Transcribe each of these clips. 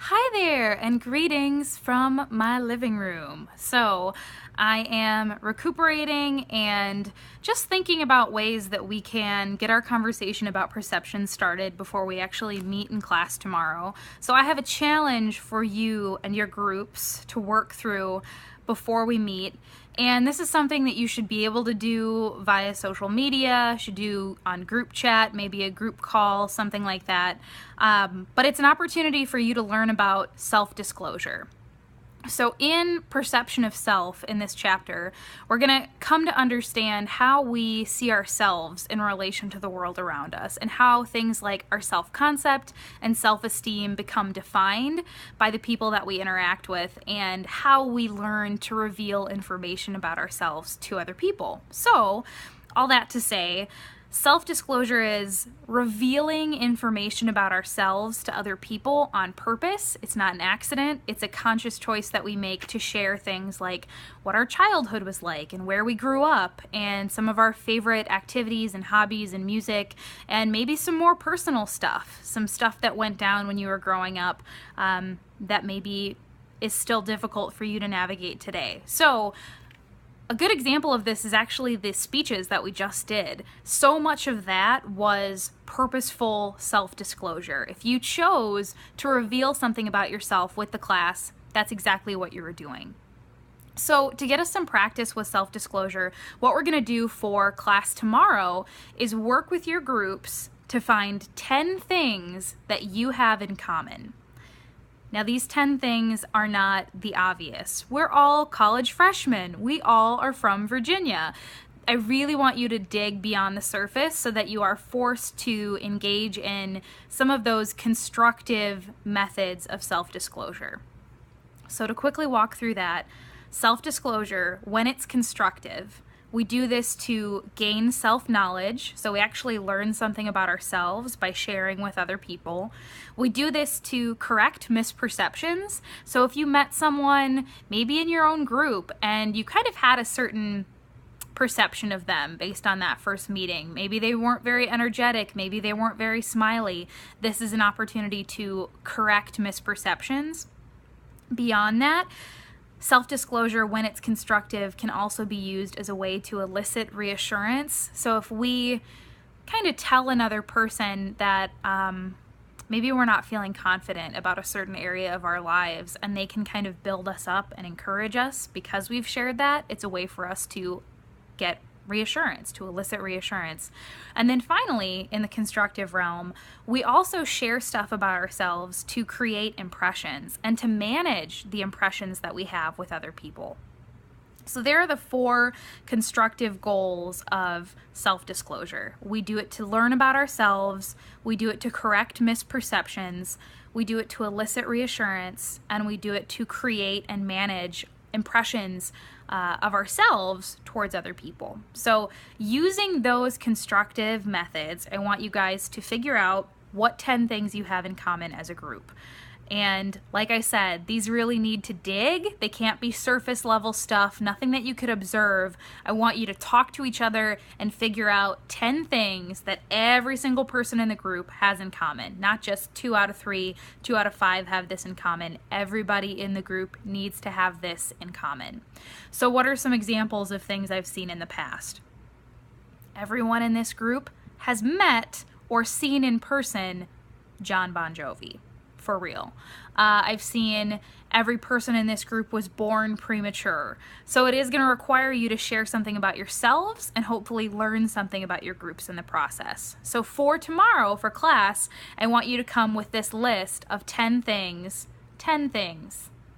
Hi there, and greetings from my living room. So, I am recuperating and just thinking about ways that we can get our conversation about perception started before we actually meet in class tomorrow. So, I have a challenge for you and your groups to work through before we meet. And this is something that you should be able to do via social media, should do on group chat, maybe a group call, something like that. But it's an opportunity for you to learn about self-disclosure. So in Perception of Self, in this chapter, we're going to come to understand how we see ourselves in relation to the world around us and how things like our self-concept and self-esteem become defined by the people that we interact with and how we learn to reveal information about ourselves to other people. So, all that to say, self-disclosure is revealing information about ourselves to other people on purpose. It's not an accident. It's a conscious choice that we make to share things like what our childhood was like and where we grew up and some of our favorite activities and hobbies and music and maybe some more personal stuff, some stuff that went down when you were growing up that maybe is still difficult for you to navigate today. So, a good example of this is actually the speeches that we just did. So much of that was purposeful self-disclosure. If you chose to reveal something about yourself with the class, that's exactly what you were doing. So to get us some practice with self-disclosure, what we're going to do for class tomorrow is work with your groups to find 10 things that you have in common. Now, these 10 things are not the obvious. We're all college freshmen. We all are from Virginia. I really want you to dig beyond the surface so that you are forced to engage in some of those constructive methods of self-disclosure. So to quickly walk through that, self-disclosure, when it's constructive, we do this to gain self-knowledge, so we actually learn something about ourselves by sharing with other people. We do this to correct misperceptions, so if you met someone, maybe in your own group, and you kind of had a certain perception of them based on that first meeting. Maybe they weren't very energetic, maybe they weren't very smiley. This is an opportunity to correct misperceptions. Beyond that, self-disclosure, when it's constructive, can also be used as a way to elicit reassurance. So if we kind of tell another person that maybe we're not feeling confident about a certain area of our lives, and they can kind of build us up and encourage us because we've shared that, it's a way for us to get reassurance, to elicit reassurance. And then finally, in the constructive realm, we also share stuff about ourselves to create impressions and to manage the impressions that we have with other people. So there are the 4 constructive goals of self-disclosure. We do it to learn about ourselves, we do it to correct misperceptions, we do it to elicit reassurance, and we do it to create and manage impressions of ourselves towards other people. So using those constructive methods, I want you guys to figure out what 10 things you have in common as a group. And like I said, these really need to dig. They can't be surface level stuff, nothing that you could observe. I want you to talk to each other and figure out 10 things that every single person in the group has in common. Not just 2 out of 3, 2 out of 5 have this in common. Everybody in the group needs to have this in common. So what are some examples of things I've seen in the past? Everyone in this group has met or seen in person John Bon Jovi. For real. I've seen every person in this group was born premature. So it is going to require you to share something about yourselves and hopefully learn something about your groups in the process. So for tomorrow, for class, I want you to come with this list of 10 things,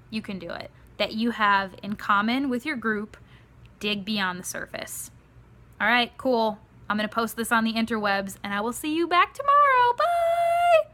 you can do it, that you have in common with your group. Dig beyond the surface. All right, cool. I'm going to post this on the interwebs, and I will see you back tomorrow. Bye!